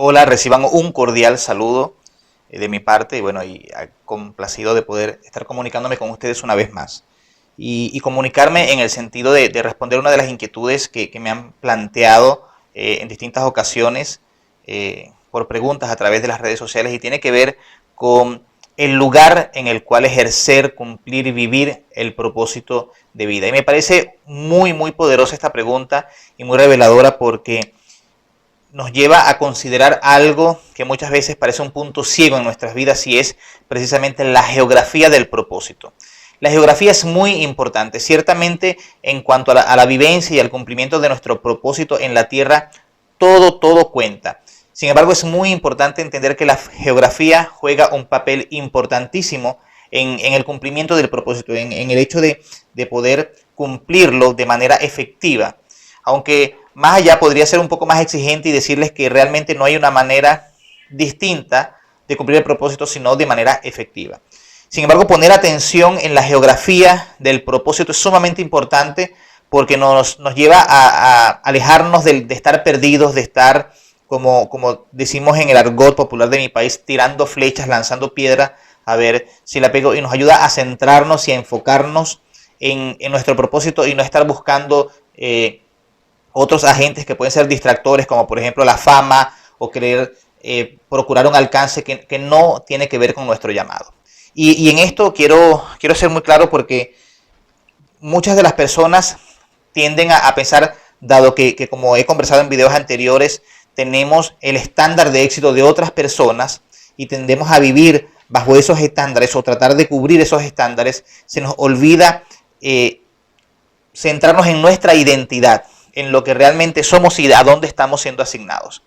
Hola, reciban un cordial saludo de mi parte y bueno, complacido de poder estar comunicándome con ustedes una vez más y comunicarme en el sentido de responder una de las inquietudes que me han planteado en distintas ocasiones por preguntas a través de las redes sociales y tiene que ver con el lugar en el cual ejercer, cumplir y vivir el propósito de vida. Y me parece muy poderosa esta pregunta y muy reveladora porque nos lleva a considerar algo que muchas veces parece un punto ciego en nuestras vidas y es precisamente la geografía del propósito. La geografía es muy importante, ciertamente en cuanto a la vivencia y al cumplimiento de nuestro propósito en la tierra, todo cuenta. Sin embargo, es muy importante entender que la geografía juega un papel importantísimo en el cumplimiento del propósito, en el hecho de poder cumplirlo de manera efectiva. Aunque más allá podría ser un poco más exigente y decirles que realmente no hay una manera distinta de cumplir el propósito, sino de manera efectiva. Sin embargo, poner atención en la geografía del propósito es sumamente importante porque nos lleva a alejarnos de estar perdidos, de estar, como decimos en el argot popular de mi país, tirando flechas, lanzando piedra, a ver si la pego, y nos ayuda a centrarnos y a enfocarnos en nuestro propósito y no estar buscando otros agentes que pueden ser distractores, como por ejemplo la fama o querer procurar un alcance que no tiene que ver con nuestro llamado. Y en esto quiero ser muy claro porque muchas de las personas tienden a pensar, dado que como he conversado en videos anteriores, tenemos el estándar de éxito de otras personas y tendemos a vivir bajo esos estándares o tratar de cubrir esos estándares, se nos olvida centrarnos en nuestra identidad, en lo que realmente somos y a dónde estamos siendo asignados.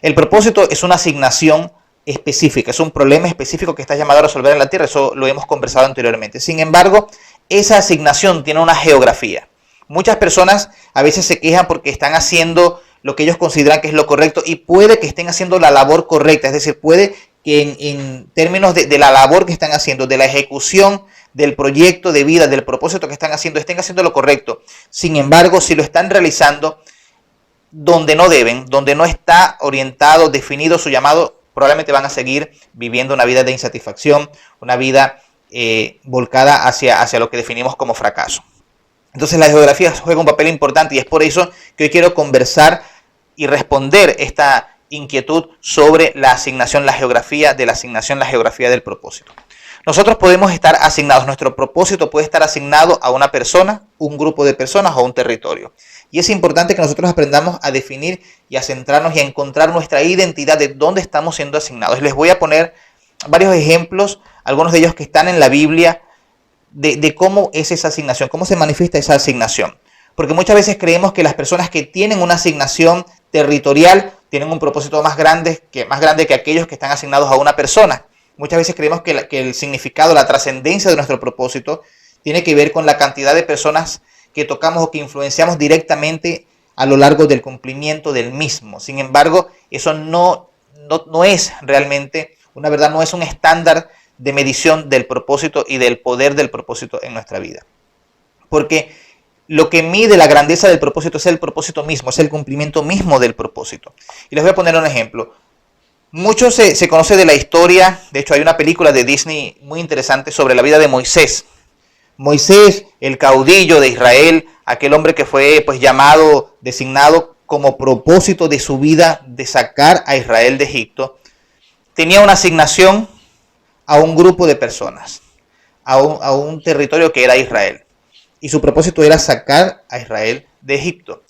El propósito es una asignación específica, es un problema específico que estás llamado a resolver en la tierra, eso lo hemos conversado anteriormente. Sin embargo, esa asignación tiene una geografía. Muchas personas a veces se quejan porque están haciendo lo que ellos consideran que es lo correcto y puede que estén haciendo la labor correcta, es decir, puede que en términos de la labor que están haciendo, de la ejecución del proyecto de vida, del propósito que estén haciendo lo correcto. Sin embargo, si lo están realizando donde no deben, donde no está orientado, definido su llamado, probablemente van a seguir viviendo una vida de insatisfacción, una vida volcada hacia lo que definimos como fracaso. Entonces la geografía juega un papel importante y es por eso que hoy quiero conversar y responder esta inquietud sobre la asignación, la geografía del propósito. Nosotros podemos estar asignados, nuestro propósito puede estar asignado a una persona, un grupo de personas o un territorio. Y es importante que nosotros aprendamos a definir y a centrarnos y a encontrar nuestra identidad de dónde estamos siendo asignados. Les voy a poner varios ejemplos, algunos de ellos que están en la Biblia, de cómo es esa asignación, cómo se manifiesta esa asignación. Porque muchas veces creemos que las personas que tienen una asignación territorial tienen un propósito más grande que aquellos que están asignados a una persona. Muchas veces creemos que el significado, la trascendencia de nuestro propósito tiene que ver con la cantidad de personas que tocamos o que influenciamos directamente a lo largo del cumplimiento del mismo. Sin embargo, eso no es realmente una verdad, no es un estándar de medición del propósito y del poder del propósito en nuestra vida. Porque lo que mide la grandeza del propósito es el propósito mismo, es el cumplimiento mismo del propósito. Y les voy a poner un ejemplo. Mucho se conoce de la historia, de hecho hay una película de Disney muy interesante sobre la vida de Moisés. Moisés, el caudillo de Israel, aquel hombre que fue llamado, designado como propósito de su vida de sacar a Israel de Egipto, tenía una asignación a un grupo de personas, a un territorio que era Israel. Y su propósito era sacar a Israel de Egipto.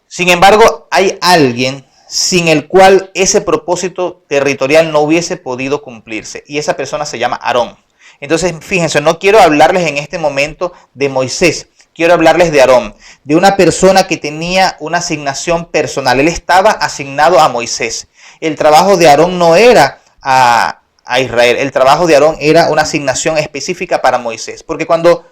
Sin embargo, hay alguien sin el cual ese propósito territorial no hubiese podido cumplirse. Y esa persona se llama Aarón. Entonces, fíjense, no quiero hablarles en este momento de Moisés. Quiero hablarles de Aarón, de una persona que tenía una asignación personal. Él estaba asignado a Moisés. El trabajo de Aarón no era a Israel. El trabajo de Aarón era una asignación específica para Moisés. Porque cuando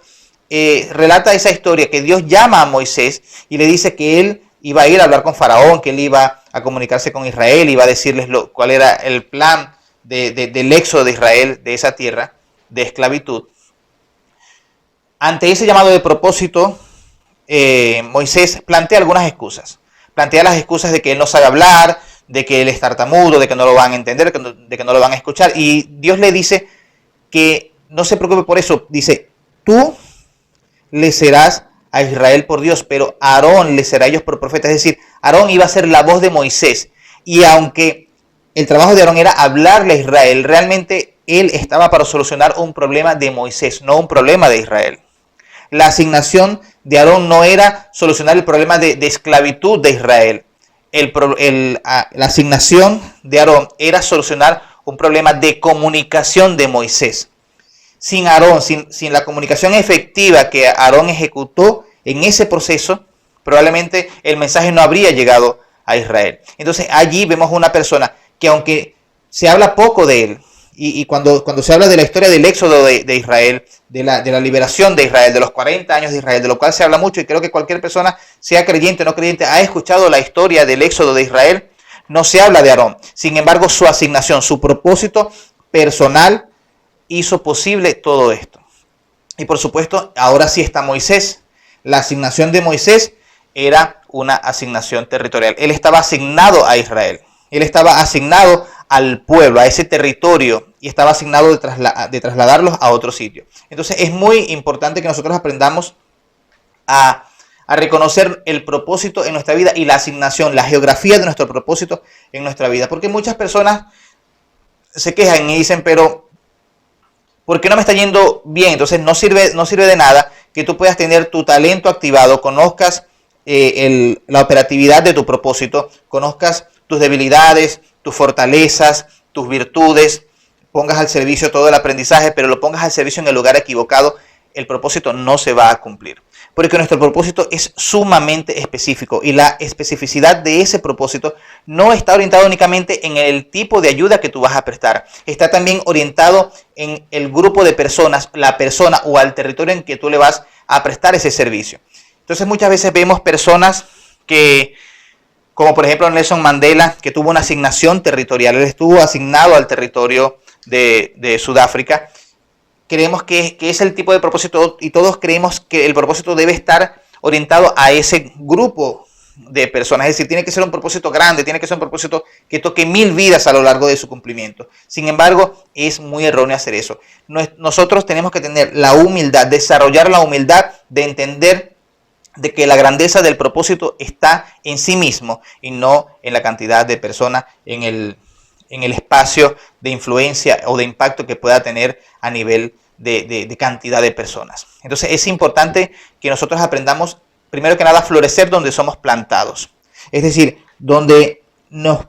relata esa historia que Dios llama a Moisés y le dice que él iba a ir a hablar con Faraón, que él iba a comunicarse con Israel, iba a decirles cuál era el plan del éxodo de Israel de esa tierra de esclavitud. Ante ese llamado de propósito, Moisés plantea algunas excusas. Plantea las excusas de que él no sabe hablar, de que él es tartamudo, de que no lo van a entender, de que no lo van a escuchar. Y Dios le dice que no se preocupe por eso. Dice, tú le serás a Israel por Dios, pero Aarón le será a ellos por profeta. Es decir, Aarón iba a ser la voz de Moisés. Y aunque el trabajo de Aarón era hablarle a Israel, realmente él estaba para solucionar un problema de Moisés, no un problema de Israel. La asignación de Aarón no era solucionar el problema de esclavitud de Israel. La asignación de Aarón era solucionar un problema de comunicación de Moisés. Sin Aarón, sin la comunicación efectiva que Aarón ejecutó en ese proceso, probablemente el mensaje no habría llegado a Israel. Entonces allí vemos una persona que, aunque se habla poco de él, y cuando se habla de la historia del éxodo de Israel, de la liberación de Israel, de los 40 años de Israel, de lo cual se habla mucho, y creo que cualquier persona, sea creyente o no creyente, ha escuchado la historia del éxodo de Israel, no se habla de Aarón. Sin embargo, su asignación, su propósito personal hizo posible todo esto. Y por supuesto, ahora sí está Moisés. La asignación de Moisés era una asignación territorial. Él estaba asignado a Israel. Él estaba asignado al pueblo, a ese territorio, y estaba asignado de trasladarlos a otro sitio. Entonces es muy importante que nosotros aprendamos a reconocer el propósito en nuestra vida y la asignación, la geografía de nuestro propósito en nuestra vida. Porque muchas personas se quejan y dicen, pero ¿por qué no me está yendo bien? Entonces no sirve de nada que tú puedas tener tu talento activado, conozcas la operatividad de tu propósito, conozcas tus debilidades, tus fortalezas, tus virtudes, pongas al servicio todo el aprendizaje, pero lo pongas al servicio en el lugar equivocado, el propósito no se va a cumplir. Porque nuestro propósito es sumamente específico y la especificidad de ese propósito no está orientado únicamente en el tipo de ayuda que tú vas a prestar. Está también orientado en el grupo de personas, la persona o al territorio en que tú le vas a prestar ese servicio. Entonces muchas veces vemos personas que, como por ejemplo Nelson Mandela, que tuvo una asignación territorial. Él estuvo asignado al territorio de Sudáfrica. Creemos que es el tipo de propósito y todos creemos que el propósito debe estar orientado a ese grupo de personas. Es decir, tiene que ser un propósito grande, tiene que ser un propósito que toque 1000 vidas a lo largo de su cumplimiento. Sin embargo, es muy erróneo hacer eso. Nosotros tenemos que tener la humildad, desarrollar la humildad de entender de que la grandeza del propósito está en sí mismo y no en la cantidad de personas, en el espacio de influencia o de impacto que pueda tener a nivel de cantidad de personas. Entonces es importante que nosotros aprendamos, primero que nada, a florecer donde somos plantados. Es decir, donde nos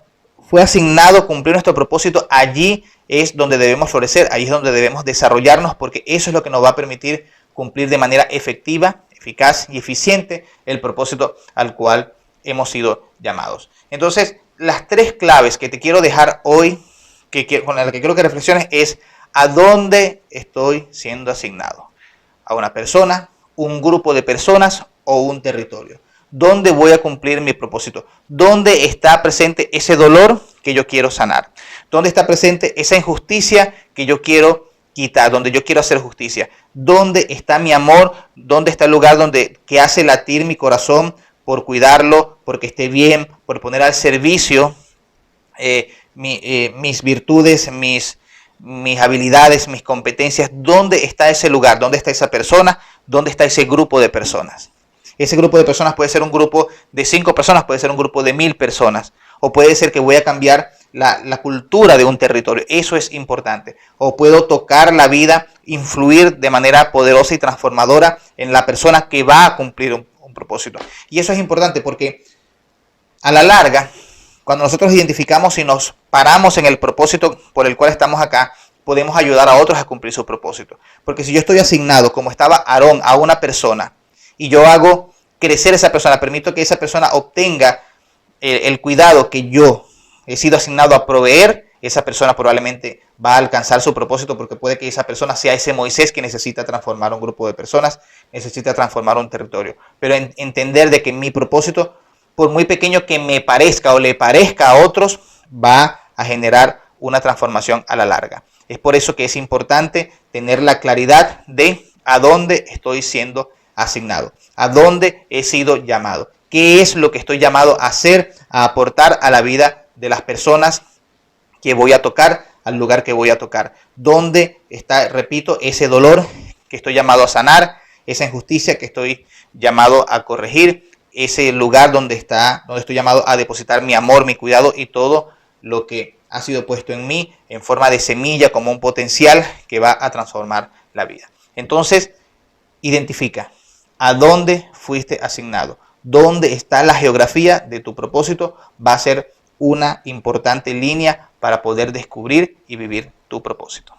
fue asignado cumplir nuestro propósito, allí es donde debemos florecer, allí es donde debemos desarrollarnos, porque eso es lo que nos va a permitir cumplir de manera efectiva, eficaz y eficiente el propósito al cual hemos sido llamados. Entonces, las 3 claves que te quiero dejar hoy, con las que quiero que reflexiones, es a dónde estoy siendo asignado. A una persona, un grupo de personas o un territorio. ¿Dónde voy a cumplir mi propósito? ¿Dónde está presente ese dolor que yo quiero sanar? ¿Dónde está presente esa injusticia que yo quiero quitar? ¿Dónde yo quiero hacer justicia? ¿Dónde está mi amor? ¿Dónde está el lugar que hace latir mi corazón por cuidarlo, porque esté bien, por poner al servicio mis virtudes, mis habilidades, mis competencias? ¿Dónde está ese lugar? ¿Dónde está esa persona? ¿Dónde está ese grupo de personas? Ese grupo de personas puede ser un grupo de 5 personas, puede ser un grupo de 1000 personas, o puede ser que voy a cambiar la cultura de un territorio. Eso es importante. O puedo tocar la vida, influir de manera poderosa y transformadora en la persona que va a cumplir un propósito. Y eso es importante porque a la larga, cuando nosotros identificamos y nos paramos en el propósito por el cual estamos acá, podemos ayudar a otros a cumplir su propósito. Porque si yo estoy asignado, como estaba Aarón, a una persona, y yo hago crecer esa persona, permito que esa persona obtenga el cuidado que yo he sido asignado a proveer, esa persona probablemente va a alcanzar su propósito, porque puede que esa persona sea ese Moisés que necesita transformar un grupo de personas, necesita transformar un territorio. Pero entender de que mi propósito, por muy pequeño que me parezca o le parezca a otros, va a generar una transformación a la larga. Es por eso que es importante tener la claridad de a dónde estoy siendo asignado, a dónde he sido llamado, qué es lo que estoy llamado a hacer, a aportar a la vida de las personas que voy a tocar, al lugar que voy a tocar. ¿Dónde está, repito, ese dolor que estoy llamado a sanar, esa injusticia que estoy llamado a corregir, ese lugar donde estoy llamado a depositar mi amor, mi cuidado y todo lo que ha sido puesto en mí en forma de semilla como un potencial que va a transformar la vida? Entonces, identifica a dónde fuiste asignado, dónde está la geografía de tu propósito. Va a ser una importante línea para poder descubrir y vivir tu propósito.